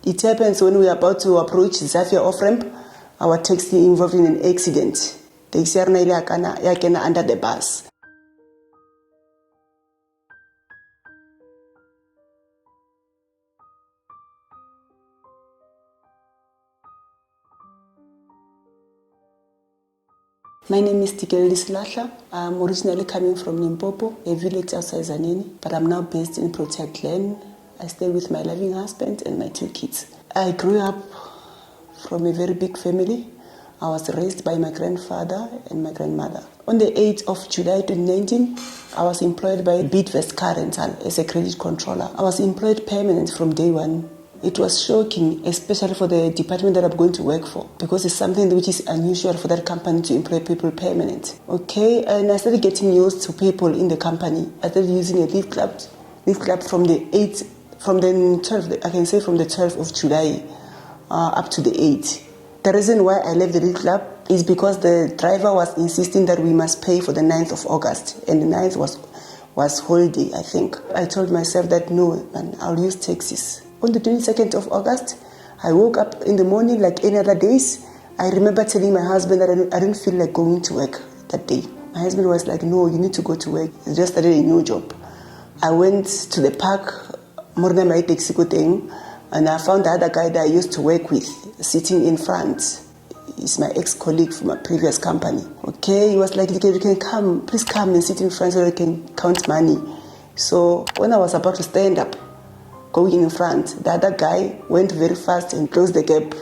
It happens when we are about to approach Zafia off-ramp, our taxi involved in an accident. Taxi yakena under the bus. My name is Dikeledi Selahla. I'm originally coming from Limpopo, a village outside Zanini, but I'm now based in Protect Land. I stay with my loving husband and my 2 kids. I grew up from a very big family. I was raised by my grandfather and my grandmother. On the 8th of July 2019, I was employed by Bidvest Car Rental as a credit controller. I was employed permanent from day one. It was shocking, especially for the department that I'm going to work for, because it's something which is unusual for that company to employ people permanent. Okay, and I started getting used to people in the company. I started using a lift club from the 12th of July up to the 8th. The reason why I left the lift club is because the driver was insisting that we must pay for the 9th of August, and the 9th was holiday, I think. I told myself that no, man, I'll use taxis. On the 22nd of August, I woke up in the morning like any other days. I remember telling my husband that I didn't feel like going to work that day. My husband was like, no, you need to go to work. I just started a new job. I went to the park, and I found the other guy that I used to work with sitting in front. He's my ex-colleague from a previous company. Okay, he was like, you can come, please come and sit in front so I can count money. So when I was about to stand up, going in front, the other guy went very fast and closed the gap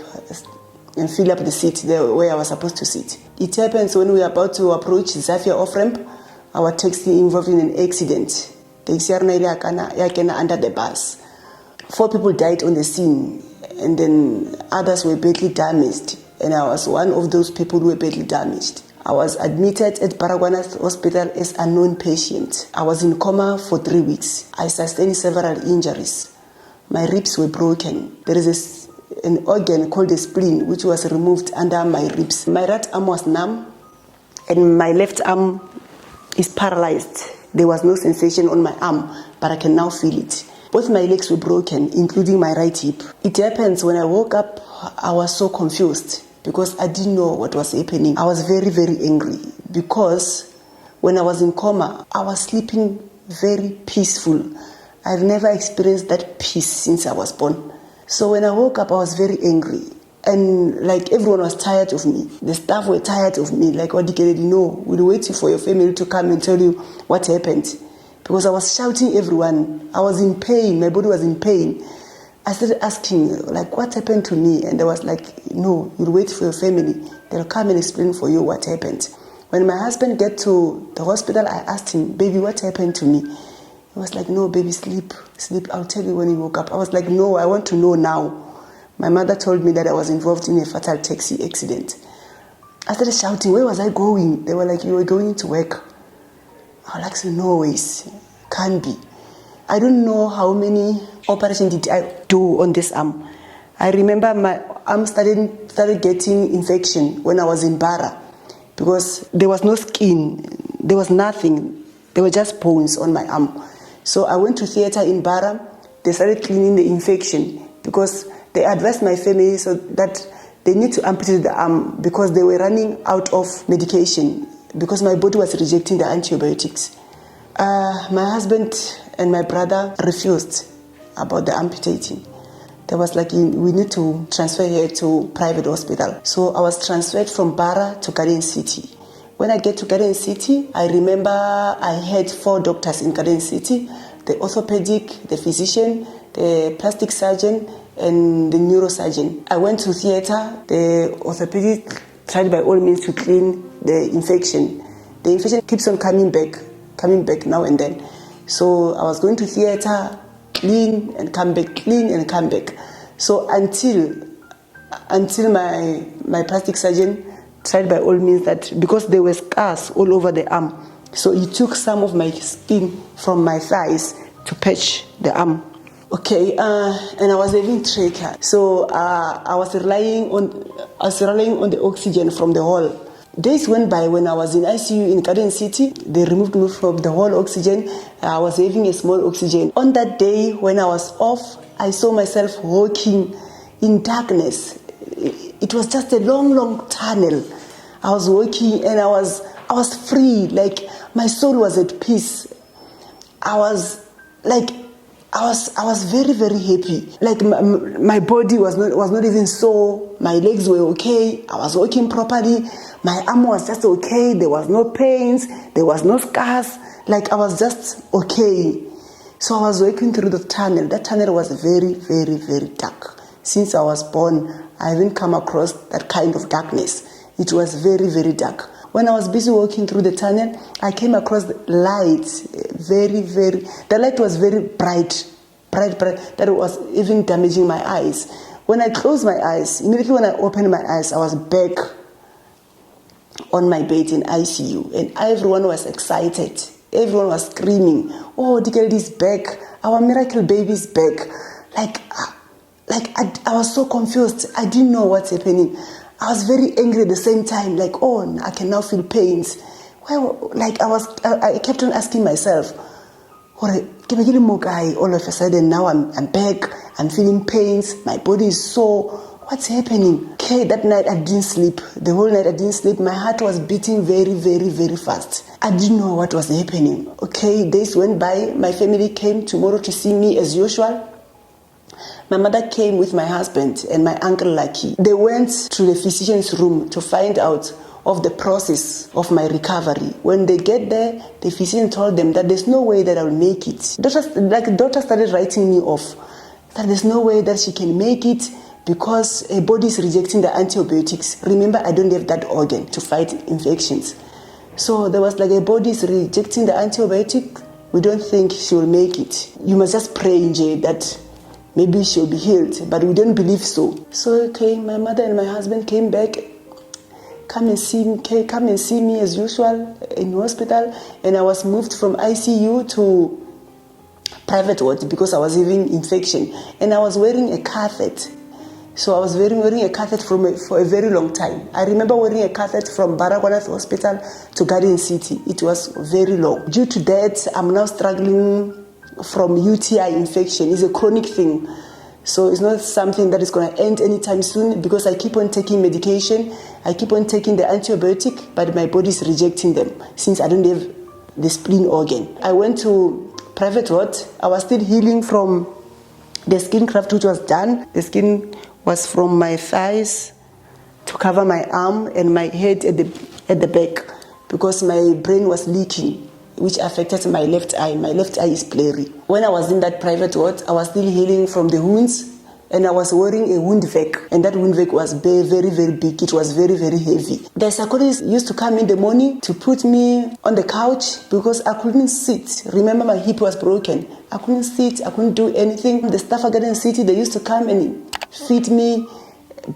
and filled up the seat there where I was supposed to sit. It happens when we are about to approach Zafia off-ramp, our taxi involved in an accident. Taxi yakena under the bus. 4 people died on the scene, and then others were badly damaged, and I was one of those people who were badly damaged. I was admitted at Baragwanath Hospital as a known patient. I was in coma for 3 weeks. I sustained several injuries. My ribs were broken. There is an organ called the spleen which was removed under my ribs. My right arm was numb and my left arm is paralyzed. There was no sensation on my arm, but I can now feel it. Both my legs were broken, including my right hip. It happens when I woke up, I was so confused because I didn't know what was happening. I was very, very angry because when I was in coma, I was sleeping very peaceful. I've never experienced that peace since I was born. So when I woke up, I was very angry. And like everyone was tired of me. The staff were tired of me. Like, Dikeledi, no, we're waiting for your family to come and tell you what happened. Because I was shouting everyone. I was in pain. My body was in pain. I started asking, like, what happened to me? And they was like, no, you'll wait for your family. They'll come and explain for you what happened. When my husband got to the hospital, I asked him, baby, what happened to me? He was like, no, baby, sleep. I'll tell you when he woke up. I was like, no, I want to know now. My mother told me that I was involved in a fatal taxi accident. I started shouting, where was I going? They were like, you were going to work. I was like, no ways, can't be. I don't know how many operations did I do on this arm. I remember my arm started getting infection when I was in Bara because there was no skin, there was nothing. There were just bones on my arm. So I went to theater in Bara. They started cleaning the infection because they advised my family so that they need to amputate the arm because they were running out of medication because my body was rejecting the antibiotics. My husband and my brother refused about the amputating. They was like, we need to transfer her to private hospital. So I was transferred from Bara to Garden City. When I get to Garden City, I remember I had 4 doctors in Garden City, the orthopedic, the physician, the plastic surgeon, and the neurosurgeon. I went to theater. The orthopedic tried by all means to clean the infection. The infection keeps on coming back now and then. So I was going to theater, clean and come back, clean and come back. So until my plastic surgeon tried by all means that because there were scars all over the arm, so he took some of my skin from my thighs to patch the arm. Okay, and I was having trachea, so I was relying on the oxygen from the hall. Days went by when I was in ICU in Garden City. They removed me from the whole oxygen. I was having a small oxygen. On that day when I was off, I saw myself walking in darkness. It was just a long, long tunnel. I was walking and I was free, like my soul was at peace. I was very, very happy. Like my body was not even sore. My legs were okay. I was walking properly. My arm was just okay. There was no pains. There was no scars. Like I was just okay. So I was walking through the tunnel. That tunnel was very, very, very dark. Since I was born, I haven't come across that kind of darkness. It was very, very dark. When I was busy walking through the tunnel, I came across the light. The light was very bright, that it was even damaging my eyes. When I closed my eyes, immediately when I opened my eyes, I was back on my bed in ICU, and everyone was excited. Everyone was screaming, "Oh, Dikeledi is back. Our miracle baby is back." I was so confused. I didn't know what's happening. I was very angry at the same time. Like, oh, I can now feel pains. Well, like I kept on asking myself, all of a sudden now I'm back. I'm feeling pains. My body is sore. What's happening? Okay, that night I didn't sleep. The whole night I didn't sleep. My heart was beating very, very, very fast. I didn't know what was happening. Okay, days went by. My family came tomorrow to see me as usual. My mother came with my husband and my uncle Lucky. They went to the physician's room to find out of the process of my recovery. When they get there, the physician told them that there's no way that I will make it. Doctor started writing me off, that there's no way that she can make it because her body is rejecting the antibiotics. Remember, I don't have that organ to fight infections. So there was like her body is rejecting the antibiotic. We don't think she will make it. You must just pray, Nje, that maybe she'll be healed, but we don't believe so. So okay, my mother and my husband came back, come and see me as usual in hospital, and I was moved from ICU to private ward because I was having infection, and I was wearing a catheter. So I was wearing a catheter for a very long time. I remember wearing a catheter from Baragwanath Hospital to Garden City. It was very long. Due to that, I'm now struggling from UTI infection. It's a chronic thing. So it's not something that is going to end anytime soon because I keep on taking medication. I keep on taking the antibiotic, but my body is rejecting them since I don't have the spleen organ. I went to private ward. I was still healing from the skin graft which was done. The skin was from my thighs to cover my arm and my head at the back because my brain was leaking, which affected my left eye. My left eye is blurry. When I was in that private ward, I was still healing from the wounds, and I was wearing a wound vac, and that wound vac was very, very, very big. It was very, very heavy. The psychologist used to come in the morning to put me on the couch because I couldn't sit. Remember, my hip was broken. I couldn't sit. I couldn't do anything. The staff at Garden City, they used to come and feed me,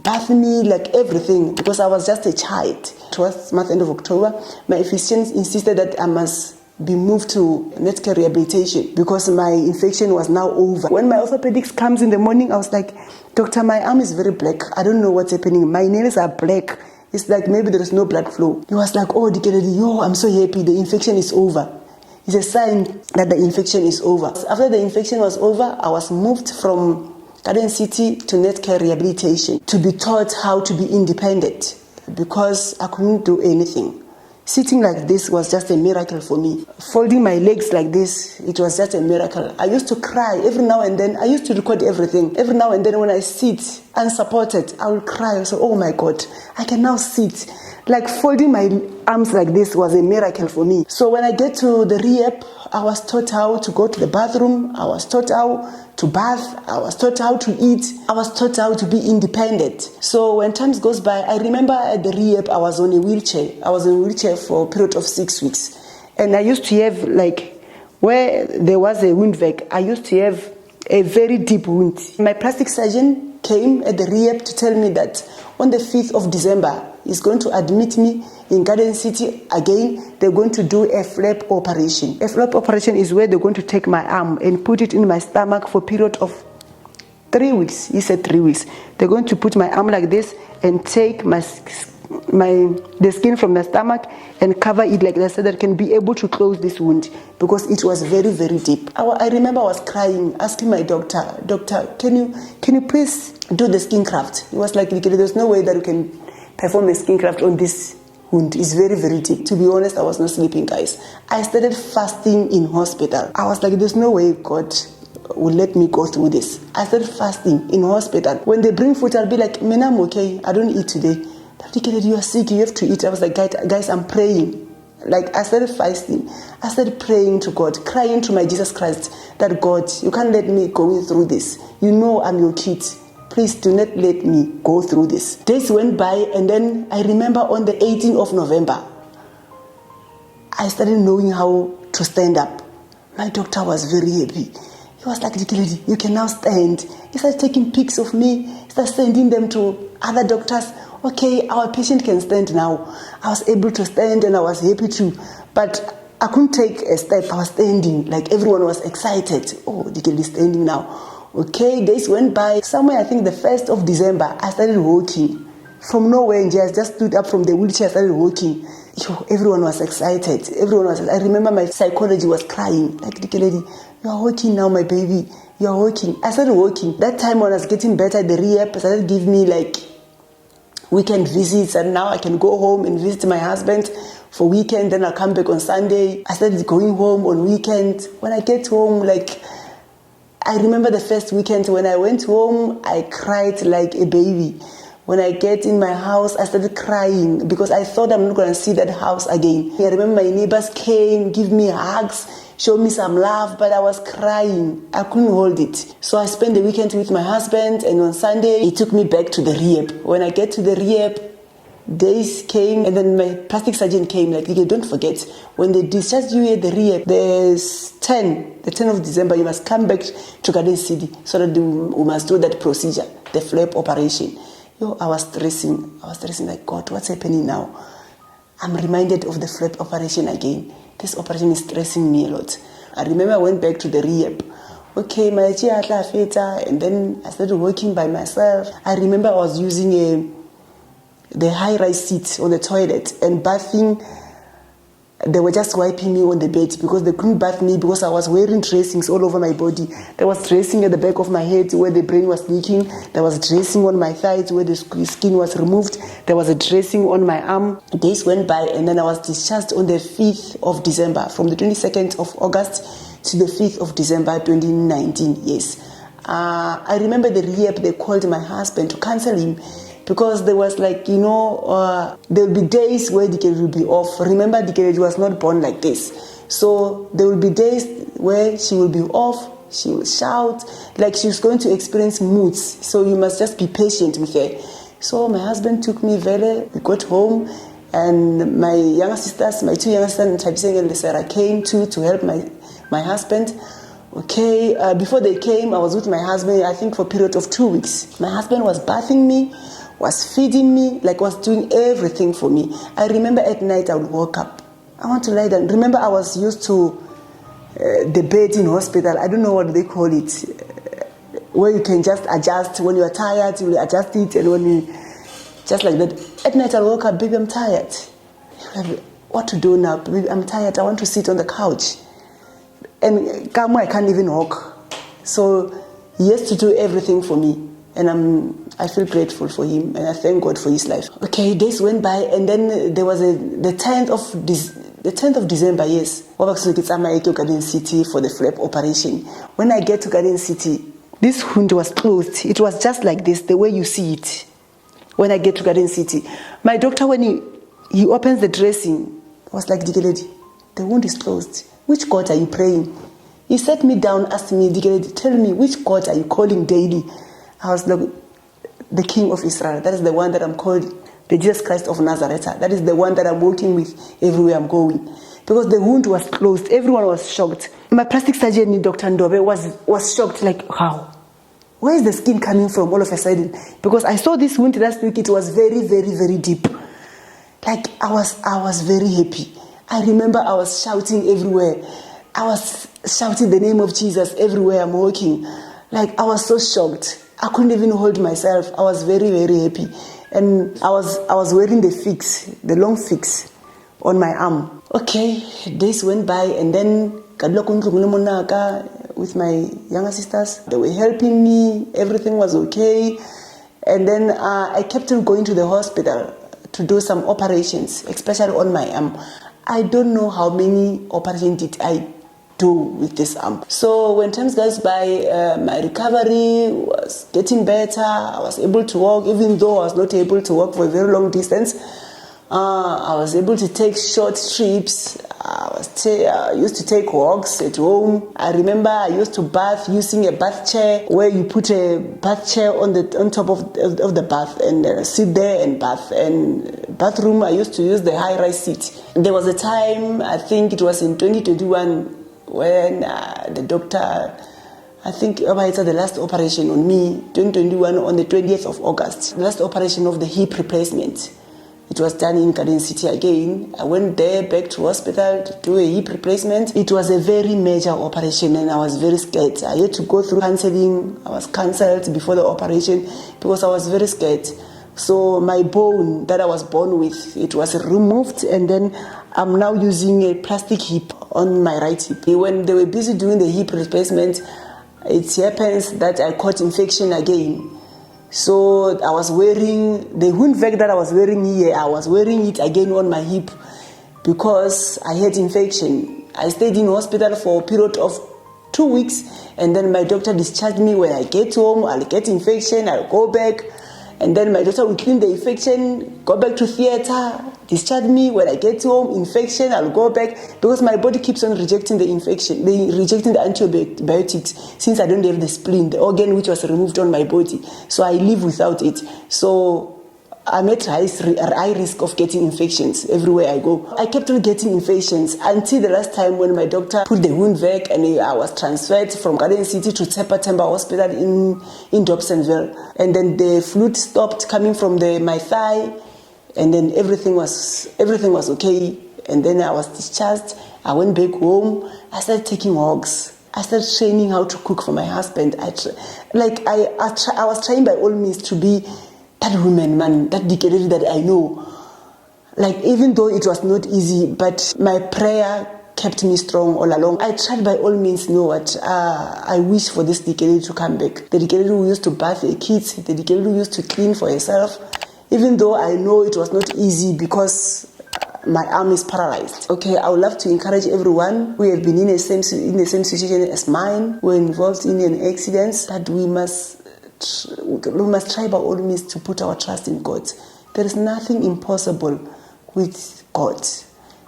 bath me, like everything, because I was just a child. Towards month end of October, my physician insisted that I must be moved to medical rehabilitation because my infection was now over. When my orthopedics comes in the morning, I was like, "Doctor, my arm is very black. I don't know what's happening. My nails are black. It's like maybe there is no blood flow." He was like, "Oh, Dikeledi, I'm so happy. The infection is over." It's a sign that the infection is over. After the infection was over, I was moved from Garden City to medical rehabilitation to be taught how to be independent because I couldn't do anything. Sitting like this was just a miracle for me. Folding my legs like this, it was just a miracle. I used to cry every now and then. I used to record everything. Every now and then when I sit unsupported, I will cry. I say, "Oh my God, I can now sit." Like folding my arms like this was a miracle for me. So when I get to the rehab, I was taught how to go to the bathroom. I was taught how to bath. I was taught how to eat. I was taught how to be independent. So when times goes by, I remember at the rehab, I was on a wheelchair. I was in a wheelchair for a period of 6 weeks. And I used to have, like, where there was a wound vac, I used to have a very deep wound. My plastic surgeon came at the rehab to tell me that on the 5th of December, he's going to admit me in Garden City again. They're going to do a flap operation. A flap operation is where they're going to take my arm and put it in my stomach for a period of 3 weeks. He said 3 weeks. They're going to put my arm like this and take my the skin from the stomach and cover it like that so that I can be able to close this wound because it was very, very deep. I remember I was crying, asking my doctor, can you please do the skin graft? He was like, there's no way that you can perform a skin graft on this wound. It's very, very deep. To be honest, I was not sleeping, guys. I started fasting in hospital. I was like, there's no way God will let me go through this. I started fasting in hospital. When they bring food, I'll be like, man, I'm okay. I don't eat today. Dikeledi, you are sick, you have to eat. I was like, guys, I'm praying. Like, I started fasting. I started praying to God, crying to my Jesus Christ that God, you can't let me go through this. You know I'm your kid. Please do not let me go through this. Days went by, and then I remember on the 18th of November, I started knowing how to stand up. My doctor was very happy. He was like, Dikeledi, you can now stand. He started taking pics of me. He started sending them to other doctors. Okay, our patient can stand now. I was able to stand and I was happy too. But I couldn't take a step. I was standing. Like everyone was excited. Oh, Dikeledi standing now. Okay, days went by. Somewhere, I think the 1st of December, I started walking. From nowhere, and I just stood up from the wheelchair, started walking. Everyone was excited. I remember my psychology was crying. Like, Dikeledi, you are walking now, my baby. You are walking. I started walking. That time when I was getting better, the rehab started giving me like weekend visits, and now I can go home and visit my husband for weekend. Then I'll come back on Sunday. I started going home on weekend. When I get home, like, I remember the first weekend when I went home, I cried like a baby. When I get in my house, I started crying because I thought I'm not going to see that house again. I remember my neighbors came, give me hugs, show me some love, but I was crying. I couldn't hold it. So I spent the weekend with my husband, and on Sunday, he took me back to the rehab. When I get to the rehab, days came, and then my plastic surgeon came, like, don't forget, when they discharge you at the rehab, the 10th of December, you must come back to Garden City so that we must do that procedure, the flap operation. I was stressing like, God, what's happening now? I'm reminded of the flap operation again. This operation is stressing me a lot. I remember I went back to the rehab. Okay, my chair and then I started working by myself. I remember I was using the high-rise seat on the toilet and bathing. They were just wiping me on the bed because they couldn't bath me because I was wearing dressings all over my body. There was dressing at the back of my head where the brain was leaking. There was dressing on my thighs where the skin was removed. There was a dressing on my arm. Days went by, and then I was discharged on the 5th of December, from the 22nd of August to the 5th of December 2019. Yes. I remember the rehab, they called my husband to cancel him. Because there was like, there will be days where Dikeledi will be off. Remember, Dikeledi was not born like this. So there will be days where she will be off, she will shout, like she's going to experience moods. So you must just be patient with her. So my husband took me we got home, and my younger sisters, my 2 younger sisters, Tabiseng and Sarah, came to help my husband. Okay, before they came, I was with my husband, I think for a period of 2 weeks. My husband was bathing me, was feeding me, like was doing everything for me. I remember at night I would wake up. I want to lie down. Remember, I was used to the bed in hospital. I don't know what they call it, where you can just adjust. When you are tired, you will adjust it, and when you, just like that. At night I woke up, baby, I'm tired. What to do now? Baby, I'm tired. I want to sit on the couch. And Kamo, I can't even walk. So he has to do everything for me. And I feel grateful for him, and I thank God for his life. Okay, days went by, and then there was the 10th of December, yes. To Garden City for the flap operation. When I get to Garden City, this wound was closed. It was just like this, the way you see it. When I get to Garden City, my doctor, when he opens the dressing, was like, Dikeledi, the wound is closed. Which God are you praying? He sat me down, asked me, Dikeledi, tell me, which God are you calling daily? I was like, the King of Israel. That is the one that I'm calling, the Jesus Christ of Nazareth. That is the one that I'm working with everywhere I'm going. Because the wound was closed. Everyone was shocked. My plastic surgeon, Dr. Ndobe, was shocked, like, how? Where is the skin coming from all of a sudden? Because I saw this wound last week. It was very, very, very deep. Like, I was very happy. I remember I was shouting everywhere. I was shouting the name of Jesus everywhere I'm walking. Like, I was so shocked. I couldn't even hold myself. I was very, very happy. And I was wearing the long fix on my arm. Okay, days went by, and then with my younger sisters, they were helping me, everything was okay. And then I kept on going to the hospital to do some operations, especially on my arm. I don't know how many operations did I do with this arm. So when time goes by, my recovery was getting better. I was able to walk, even though I was not able to walk for a very long distance. I was able to take short trips. I used to take walks at home. I remember I used to bath using a bath chair, where you put a bath chair on top of the bath and sit there and bath. And bathroom, I used to use the high-rise seat. There was a time, I think it was in 2021, when the doctor, I think it's the last operation on me, 2021, on the 20th of August, the last operation of the hip replacement. It was done in Garden City again. I went there back to hospital to do a hip replacement. It was a very major operation and I was very scared. I had to go through counseling. I was cancelled before the operation because I was very scared. So my bone that I was born with, it was removed, and then I'm now using a plastic hip on my right hip. When they were busy doing the hip replacement, it happens that I caught infection again. So I was wearing the wound vac that I was wearing here, I was wearing it again on my hip because I had infection. I stayed in hospital for a period of 2 weeks, and then my doctor discharged me. When I get home, I'll get infection, I'll go back, and then my doctor will clean the infection, go back to theater, discharge me. When I get home, infection, I'll go back, because my body keeps on rejecting the infection, rejecting the antibiotics, since I don't have the spleen, the organ which was removed on my body. So I live without it. So I'm at high risk of getting infections everywhere I go. I kept on getting infections until the last time when my doctor put the wound vac and I was transferred from Garden City to Temba Hospital in Dobsonville. And then the fluid stopped coming from my thigh, and then everything was okay. And then I was discharged. I went back home. I started taking walks. I started training how to cook for my husband. I was trying by all means to be that woman, man, that Dikeledi that I know. Like, even though it was not easy, but my prayer kept me strong all along. I tried by all means, I wish for this Dikeledi to come back. The Dikeledi who used to bath the kids, the Dikeledi who used to clean for herself, even though I know it was not easy because my arm is paralyzed. Okay, I would love to encourage everyone who have been in the same situation as mine, who are involved in an accident, that we must try by all means to put our trust in God. There is nothing impossible with God.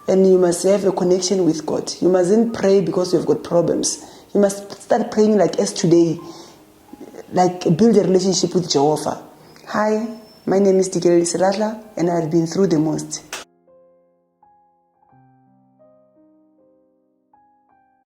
And you must have a connection with God. You mustn't pray because you've got problems. You must start praying like as today, like build a relationship with Jehovah. Hi, my name is Dikeledi Selahla, and I've been through the most.